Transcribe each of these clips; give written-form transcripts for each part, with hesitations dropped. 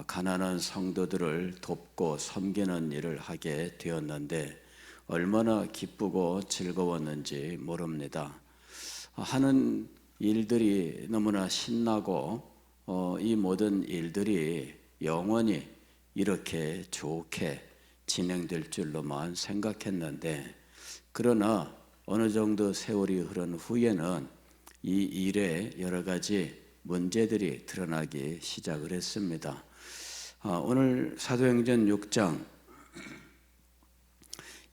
가난한 성도들을 돕고 섬기는 일을 하게 되었는데 얼마나 기쁘고 즐거웠는지 모릅니다. 하는 일들이 너무나 신나고 이 모든 일들이 영원히 이렇게 좋게 진행될 줄로만 생각했는데, 그러나 어느 정도 세월이 흐른 후에는 이 일에 여러 가지 문제들이 드러나기 시작을 했습니다. 오늘 사도행전 6장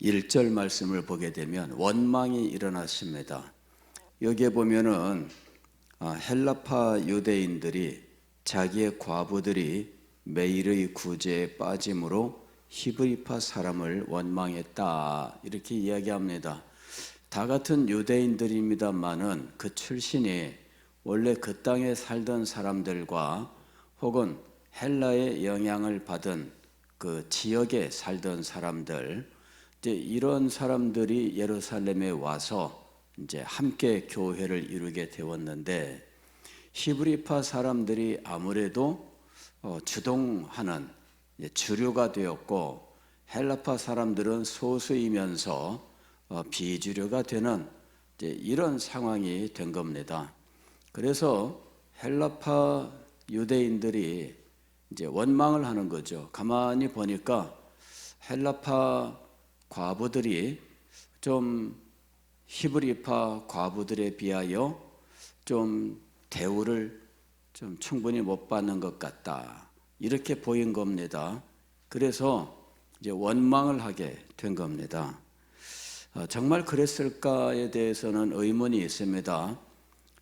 1절 말씀을 보게 되면 원망이 일어났습니다. 여기에 보면은 헬라파 유대인들이 자기의 과부들이 매일의 구제에 빠짐으로 히브리파 사람을 원망했다, 이렇게 이야기합니다. 다 같은 유대인들입니다만은 그 출신이 원래 그 땅에 살던 사람들과 혹은 헬라의 영향을 받은 그 지역에 살던 사람들, 이제 이런 사람들이 예루살렘에 와서 이제 함께 교회를 이루게 되었는데, 히브리파 사람들이 아무래도 주동하는 주류가 되었고, 헬라파 사람들은 소수이면서 비주류가 되는 이런 상황이 된 겁니다. 그래서 헬라파 유대인들이 이제 원망을 하는 거죠. 가만히 보니까 헬라파 과부들이 좀 히브리파 과부들에 비하여 좀 대우를 좀 충분히 못 받는 것 같다, 이렇게 보인 겁니다. 그래서 이제 원망을 하게 된 겁니다. 정말 그랬을까에 대해서는 의문이 있습니다.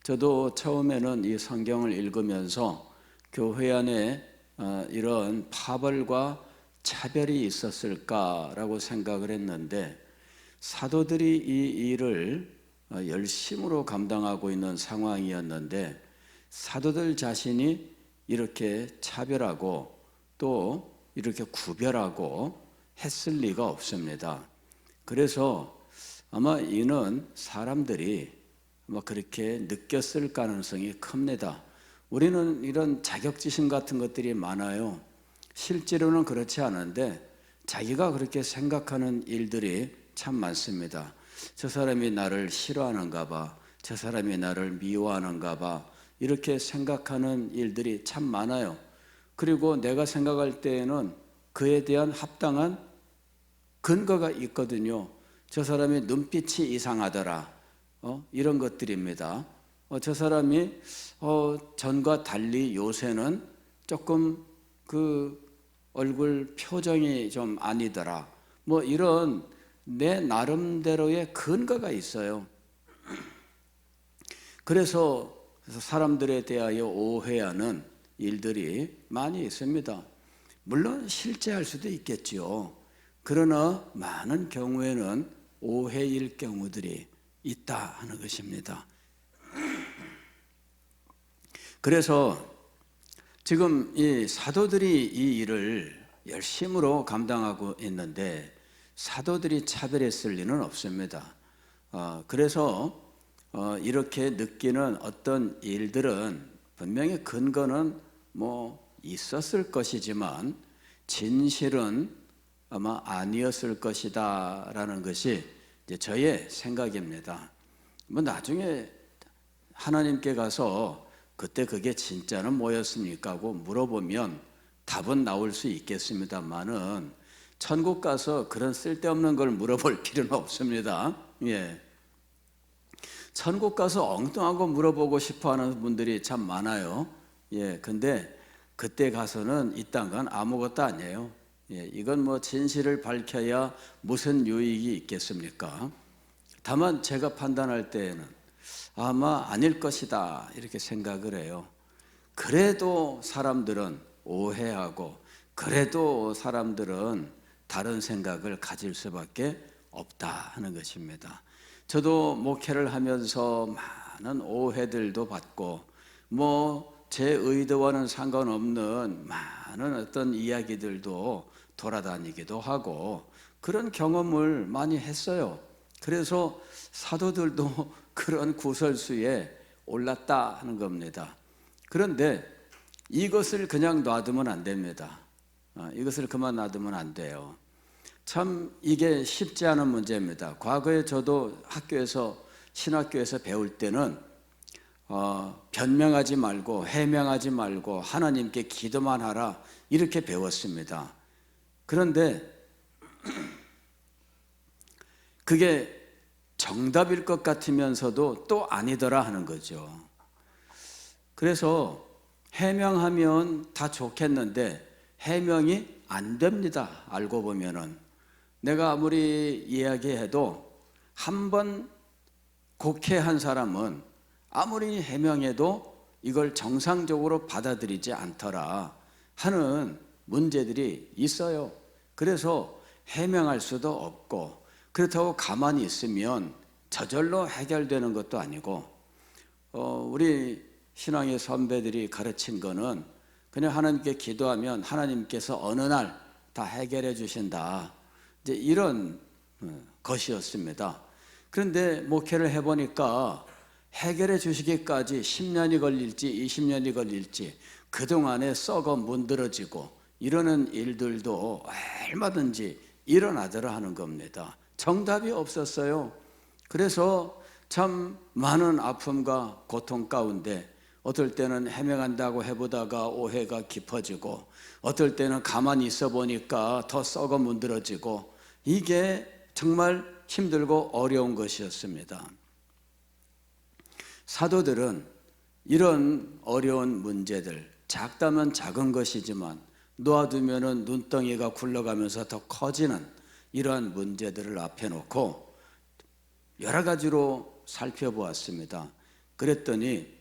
저도 처음에는 이 성경을 읽으면서 교회 안에 이런 파벌과 차별이 있었을까라고 생각을 했는데, 사도들이 이 일을 열심으로 감당하고 있는 상황이었는데 사도들 자신이 이렇게 차별하고 또 이렇게 구별하고 했을 리가 없습니다. 그래서 아마 이는 사람들이 그렇게 느꼈을 가능성이 큽니다. 우리는 이런 자격지심 같은 것들이 많아요. 실제로는 그렇지 않은데 자기가 그렇게 생각하는 일들이 참 많습니다. 저 사람이 나를 싫어하는가 봐, 저 사람이 나를 미워하는가 봐, 이렇게 생각하는 일들이 참 많아요. 그리고 내가 생각할 때에는 그에 대한 합당한 근거가 있거든요. 저 사람의 눈빛이 이상하더라, 이런 것들입니다. 저 사람이 전과 달리 요새는 조금 그 얼굴 표정이 좀 아니더라, 이런 내 나름대로의 근거가 있어요. 그래서 사람들에 대하여 오해하는 일들이 많이 있습니다. 물론 실제할 수도 있겠지요. 그러나 많은 경우에는 오해일 경우들이 있다 하는 것입니다. 그래서 지금 이 사도들이 이 일을 열심으로 감당하고 있는데 사도들이 차별했을 리는 없습니다. 그래서 이렇게 느끼는 어떤 일들은 분명히 근거는 있었을 것이지만 진실은 아마 아니었을 것이다 라는 것이 이제 저의 생각입니다. 나중에 하나님께 가서 그때 그게 진짜는 뭐였습니까 하고 물어보면 답은 나올 수 있겠습니다만은 천국 가서 그런 쓸데없는 걸 물어볼 필요는 없습니다. 예. 천국 가서 엉뚱한 거 물어보고 싶어 하는 분들이 참 많아요. 예. 근데 그때 가서는 이딴 건 아무것도 아니에요. 예. 이건 진실을 밝혀야 무슨 유익이 있겠습니까? 다만 제가 판단할 때에는 아마 아닐 것이다, 이렇게 생각을 해요. 그래도 사람들은 오해하고 그래도 사람들은 다른 생각을 가질 수밖에 없다 하는 것입니다. 저도 목회를 하면서 많은 오해들도 받고 제 의도와는 상관없는 많은 어떤 이야기들도 돌아다니기도 하고 그런 경험을 많이 했어요. 그래서 사도들도 그런 구설수에 올랐다 하는 겁니다. 그런데 이것을 그냥 놔두면 안 됩니다. 이것을 그만 놔두면 안 돼요. 참 이게 쉽지 않은 문제입니다. 과거에 저도 신학교에서 배울 때는 변명하지 말고 해명하지 말고 하나님께 기도만 하라 이렇게 배웠습니다. 그런데 그게 정답일 것 같으면서도 또 아니더라 하는 거죠. 그래서 해명하면 다 좋겠는데 해명이 안 됩니다. 알고 보면은 내가 아무리 이야기해도 한 번 곡해한 사람은 아무리 해명해도 이걸 정상적으로 받아들이지 않더라 하는 문제들이 있어요. 그래서 해명할 수도 없고 그렇다고 가만히 있으면 저절로 해결되는 것도 아니고 우리 신앙의 선배들이 가르친 거는 그냥 하나님께 기도하면 하나님께서 어느 날 다 해결해 주신다. 이제 이런 것이었습니다. 그런데 목회를 해보니까 해결해 주시기까지 10년이 걸릴지 20년이 걸릴지 그동안에 썩어 문드러지고 이러는 일들도 얼마든지 일어나더라 하는 겁니다. 정답이 없었어요. 그래서 참 많은 아픔과 고통 가운데 어떨 때는 해명한다고 해보다가 오해가 깊어지고 어떨 때는 가만히 있어 보니까 더 썩어 문드러지고 이게 정말 힘들고 어려운 것이었습니다. 사도들은 이런 어려운 문제들, 작다면 작은 것이지만 놓아두면 눈덩이가 굴러가면서 더 커지는 이러한 문제들을 앞에 놓고 여러 가지로 살펴보았습니다. 그랬더니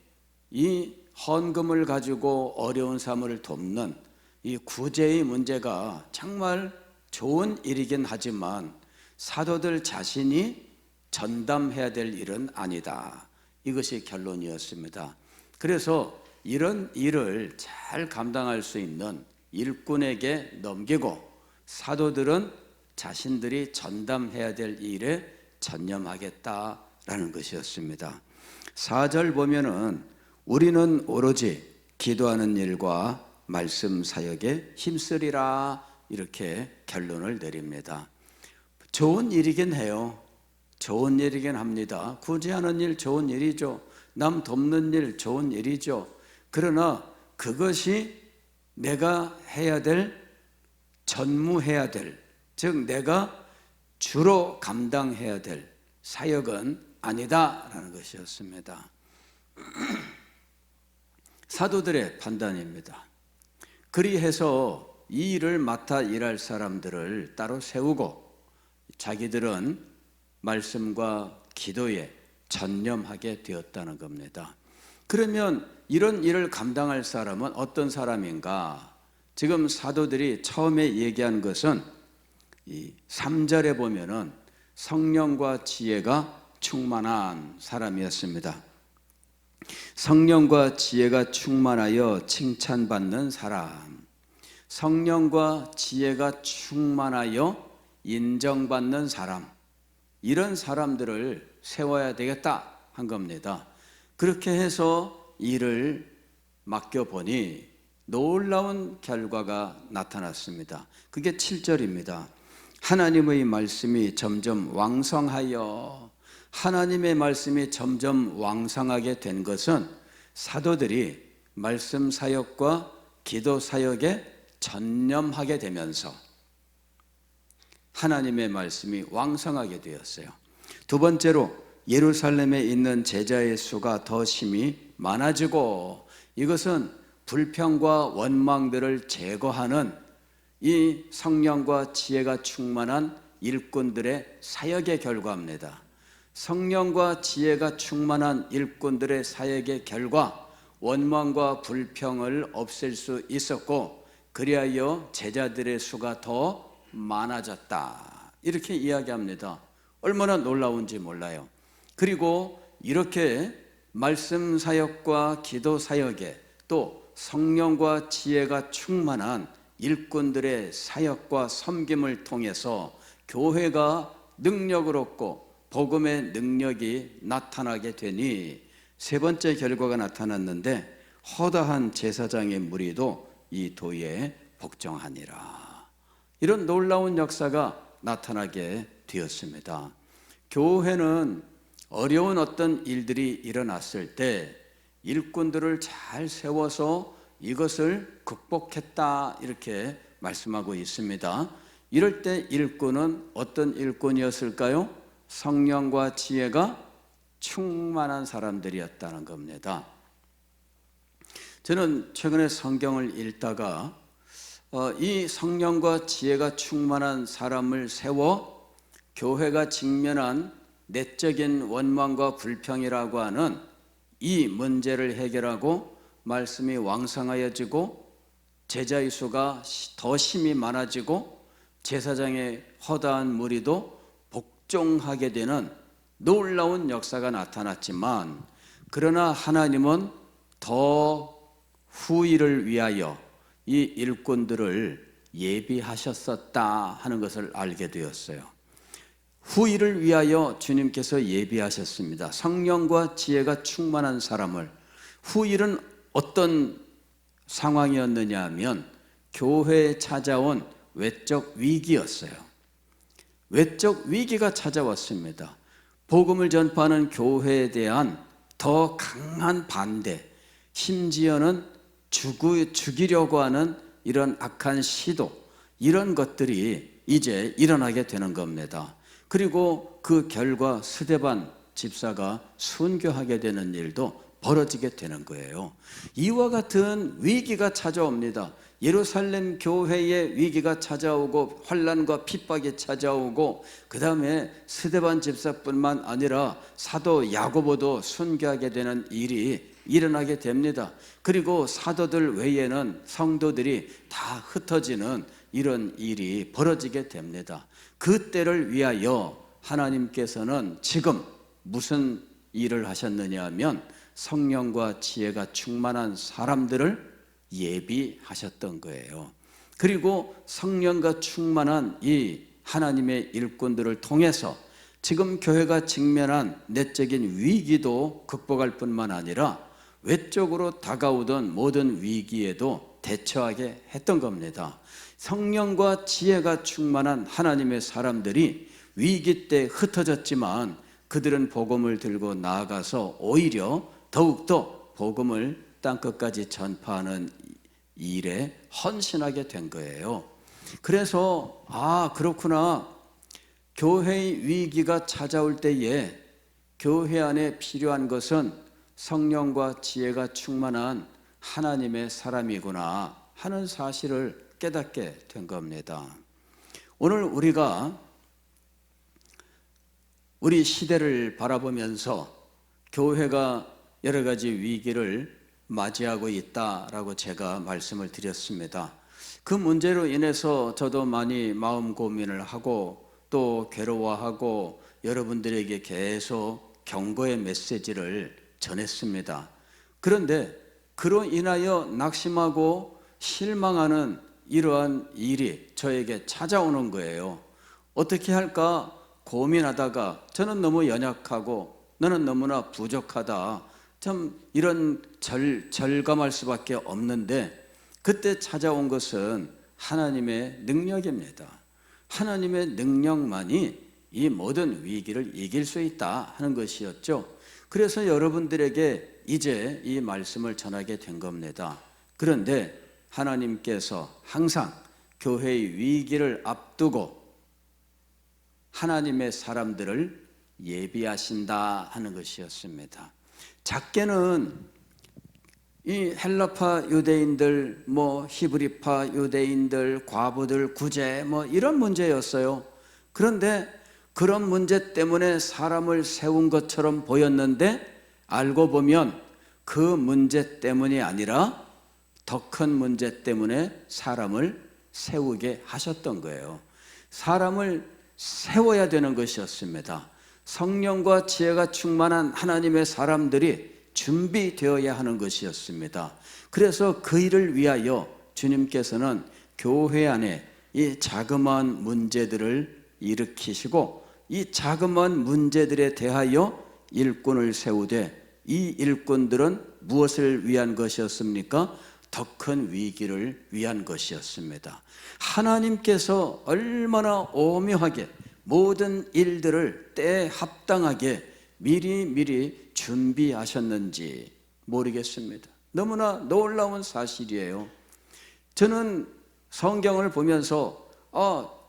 이 헌금을 가지고 어려운 사람을 돕는 이 구제의 문제가 정말 좋은 일이긴 하지만 사도들 자신이 전담해야 될 일은 아니다. 이것이 결론이었습니다. 그래서 이런 일을 잘 감당할 수 있는 일꾼에게 넘기고 사도들은 자신들이 전담해야 될 일에 전념하겠다라는 것이었습니다. 4절 보면은 우리는 오로지 기도하는 일과 말씀 사역에 힘쓰리라 이렇게 결론을 내립니다. 좋은 일이긴 해요. 좋은 일이긴 합니다. 구제하는 일 좋은 일이죠. 남 돕는 일 좋은 일이죠. 그러나 그것이 내가 해야 될, 전무해야 될, 즉 내가 주로 감당해야 될 사역은 아니다라는 것이었습니다. 사도들의 판단입니다. 그리해서 이 일을 맡아 일할 사람들을 따로 세우고 자기들은 말씀과 기도에 전념하게 되었다는 겁니다. 그러면 이런 일을 감당할 사람은 어떤 사람인가? 지금 사도들이 처음에 얘기한 것은 이 3절에 보면은 성령과 지혜가 충만한 사람이었습니다. 성령과 지혜가 충만하여 칭찬받는 사람, 성령과 지혜가 충만하여 인정받는 사람, 이런 사람들을 세워야 되겠다 한 겁니다. 그렇게 해서 일을 맡겨보니 놀라운 결과가 나타났습니다. 그게 7절입니다. 하나님의 말씀이 점점 왕성하여, 하나님의 말씀이 점점 왕성하게 된 것은 사도들이 말씀 사역과 기도 사역에 전념하게 되면서 하나님의 말씀이 왕성하게 되었어요. 두 번째로 예루살렘에 있는 제자의 수가 더 심히 많아지고, 이것은 불평과 원망들을 제거하는 이 성령과 지혜가 충만한 일꾼들의 사역의 결과입니다. 성령과 지혜가 충만한 일꾼들의 사역의 결과 원망과 불평을 없앨 수 있었고, 그리하여 제자들의 수가 더 많아졌다 이렇게 이야기합니다. 얼마나 놀라운지 몰라요. 그리고 이렇게 말씀 사역과 기도 사역에 또 성령과 지혜가 충만한 일꾼들의 사역과 섬김을 통해서 교회가 능력을 얻고 복음의 능력이 나타나게 되니 세 번째 결과가 나타났는데 허다한 제사장의 무리도 이 도에 복종하니라. 이런 놀라운 역사가 나타나게 되었습니다. 교회는 어려운 어떤 일들이 일어났을 때 일꾼들을 잘 세워서 이것을 극복했다, 이렇게 말씀하고 있습니다. 이럴 때 일꾼은 어떤 일꾼이었을까요? 성령과 지혜가 충만한 사람들이었다는 겁니다. 저는 최근에 성경을 읽다가 이 성령과 지혜가 충만한 사람을 세워 교회가 직면한 내적인 원망과 불평이라고 하는 이 문제를 해결하고 말씀이 왕성하여지고 제자의 수가 더 심히 많아지고 제사장의 허다한 무리도 복종하게 되는 놀라운 역사가 나타났지만, 그러나 하나님은 더 후일을 위하여 이 일꾼들을 예비하셨었다 하는 것을 알게 되었어요. 후일을 위하여 주님께서 예비하셨습니다. 성령과 지혜가 충만한 사람을. 후일은 어떤 상황이었느냐 하면 교회에 찾아온 외적 위기였어요. 외적 위기가 찾아왔습니다. 복음을 전파하는 교회에 대한 더 강한 반대, 심지어는 죽이려고 하는 이런 악한 시도, 이런 것들이 이제 일어나게 되는 겁니다. 그리고 그 결과 스데반 집사가 순교하게 되는 일도 벌어지게 되는 거예요. 이와 같은 위기가 찾아옵니다. 예루살렘 교회에 위기가 찾아오고 환난과 핍박이 찾아오고, 그 다음에 스데반 집사뿐만 아니라 사도 야고보도 순교하게 되는 일이 일어나게 됩니다. 그리고 사도들 외에는 성도들이 다 흩어지는 이런 일이 벌어지게 됩니다. 그때를 위하여 하나님께서는 지금 무슨 일을 하셨느냐 하면 성령과 지혜가 충만한 사람들을 예비하셨던 거예요. 그리고 성령과 충만한 이 하나님의 일꾼들을 통해서 지금 교회가 직면한 내적인 위기도 극복할 뿐만 아니라 외적으로 다가오던 모든 위기에도 대처하게 했던 겁니다. 성령과 지혜가 충만한 하나님의 사람들이 위기 때 흩어졌지만 그들은 복음을 들고 나아가서 오히려 더욱더 복음을 땅끝까지 전파하는 일에 헌신하게 된 거예요. 그래서 그렇구나, 교회의 위기가 찾아올 때에 교회 안에 필요한 것은 성령과 지혜가 충만한 하나님의 사람이구나 하는 사실을 깨닫게 된 겁니다. 오늘 우리가 우리 시대를 바라보면서 교회가 여러 가지 위기를 맞이하고 있다라고 제가 말씀을 드렸습니다. 그 문제로 인해서 저도 많이 마음 고민을 하고 또 괴로워하고 여러분들에게 계속 경고의 메시지를 전했습니다. 그런데 그로 인하여 낙심하고 실망하는 이러한 일이 저에게 찾아오는 거예요. 어떻게 할까 고민하다가 저는 너무 연약하고 너는 너무나 부족하다, 참 이런 절감할 수밖에 없는데, 그때 찾아온 것은 하나님의 능력입니다. 하나님의 능력만이 이 모든 위기를 이길 수 있다 하는 것이었죠. 그래서 여러분들에게 이제 이 말씀을 전하게 된 겁니다. 그런데 하나님께서 항상 교회의 위기를 앞두고 하나님의 사람들을 예비하신다 하는 것이었습니다. 작게는 이 헬라파 유대인들, 히브리파 유대인들, 과부들, 구제 이런 문제였어요. 그런데 그런 문제 때문에 사람을 세운 것처럼 보였는데 알고 보면 그 문제 때문이 아니라 더 큰 문제 때문에 사람을 세우게 하셨던 거예요. 사람을 세워야 되는 것이었습니다. 성령과 지혜가 충만한 하나님의 사람들이 준비되어야 하는 것이었습니다. 그래서 그 일을 위하여 주님께서는 교회 안에 이 자그마한 문제들을 일으키시고 이 자그마한 문제들에 대하여 일꾼을 세우되 이 일꾼들은 무엇을 위한 것이었습니까? 더 큰 위기를 위한 것이었습니다. 하나님께서 얼마나 오묘하게 모든 일들을 때에 합당하게 미리 준비하셨는지 모르겠습니다. 너무나 놀라운 사실이에요. 저는 성경을 보면서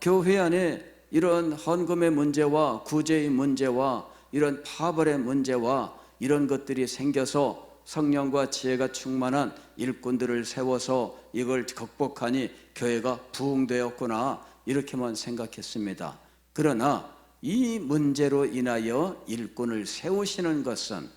교회 안에 이런 헌금의 문제와 구제의 문제와 이런 파벌의 문제와 이런 것들이 생겨서 성령과 지혜가 충만한 일꾼들을 세워서 이걸 극복하니 교회가 부흥되었구나, 이렇게만 생각했습니다. 그러나 이 문제로 인하여 일꾼을 세우시는 것은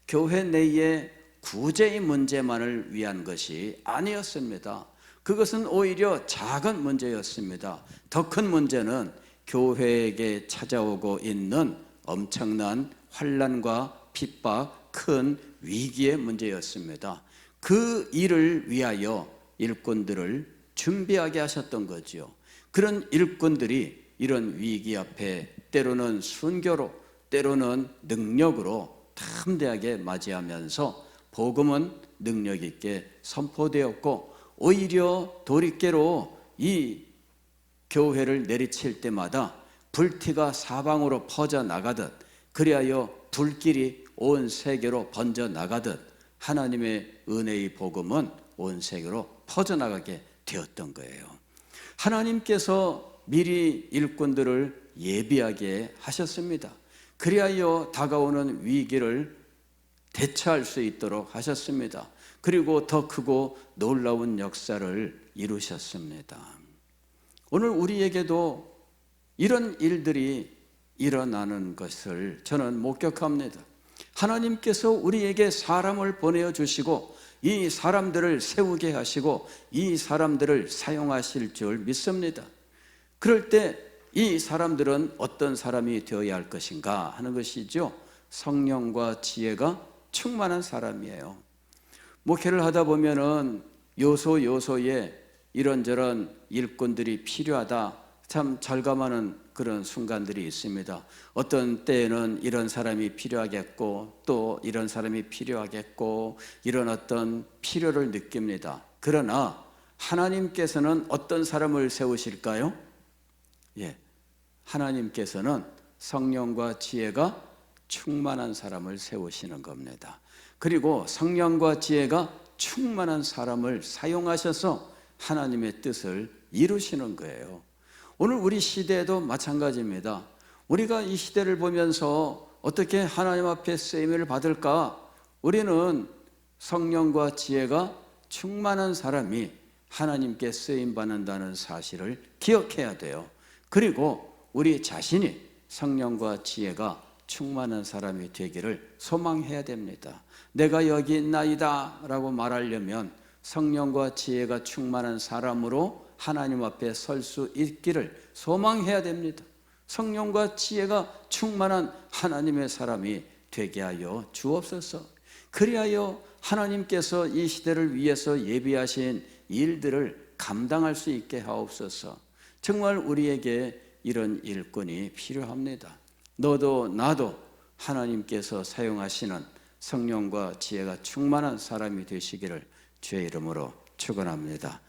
교회 내의 구제의 문제만을 위한 것이 아니었습니다. 그것은 오히려 작은 문제였습니다. 더 큰 문제는 교회에게 찾아오고 있는 엄청난 환난과 핍박, 큰 위기의 문제였습니다. 그 일을 위하여 일꾼들을 준비하게 하셨던 거지요. 그런 일꾼들이 이런 위기 앞에 때로는 순교로, 때로는 능력으로 담대하게 맞이하면서 복음은 능력 있게 선포되었고, 오히려 도리깨로 이 교회를 내리칠 때마다 불티가 사방으로 퍼져나가듯, 그리하여 불길이 온 세계로 번져나가듯 하나님의 은혜의 복음은 온 세계로 퍼져나가게 되었던 거예요. 하나님께서 미리 일꾼들을 예비하게 하셨습니다. 그리하여 다가오는 위기를 대처할 수 있도록 하셨습니다. 그리고 더 크고 놀라운 역사를 이루셨습니다. 오늘 우리에게도 이런 일들이 일어나는 것을 저는 목격합니다. 하나님께서 우리에게 사람을 보내주시고 이 사람들을 세우게 하시고 이 사람들을 사용하실 줄 믿습니다. 그럴 때 이 사람들은 어떤 사람이 되어야 할 것인가 하는 것이죠. 성령과 지혜가 충만한 사람이에요. 목회를 하다 보면은 요소에 이런저런 일꾼들이 필요하다, 참 절감하는 그런 순간들이 있습니다. 어떤 때에는 이런 사람이 필요하겠고 또 이런 사람이 필요하겠고 이런 어떤 필요를 느낍니다. 그러나 하나님께서는 어떤 사람을 세우실까요? 하나님께서는 성령과 지혜가 충만한 사람을 세우시는 겁니다. 그리고 성령과 지혜가 충만한 사람을 사용하셔서 하나님의 뜻을 이루시는 거예요. 오늘 우리 시대에도 마찬가지입니다. 우리가 이 시대를 보면서 어떻게 하나님 앞에 쓰임을 받을까? 우리는 성령과 지혜가 충만한 사람이 하나님께 쓰임 받는다는 사실을 기억해야 돼요. 그리고 우리 자신이 성령과 지혜가 충만한 사람이 되기를 소망해야 됩니다. 내가 여기 있나이다 라고 말하려면 성령과 지혜가 충만한 사람으로 하나님 앞에 설 수 있기를 소망해야 됩니다. 성령과 지혜가 충만한 하나님의 사람이 되게 하여 주옵소서. 그리하여 하나님께서 이 시대를 위해서 예비하신 일들을 감당할 수 있게 하옵소서. 정말 우리에게 이런 일꾼이 필요합니다. 너도 나도 하나님께서 사용하시는 성령과 지혜가 충만한 사람이 되시기를 주의 이름으로 축원합니다.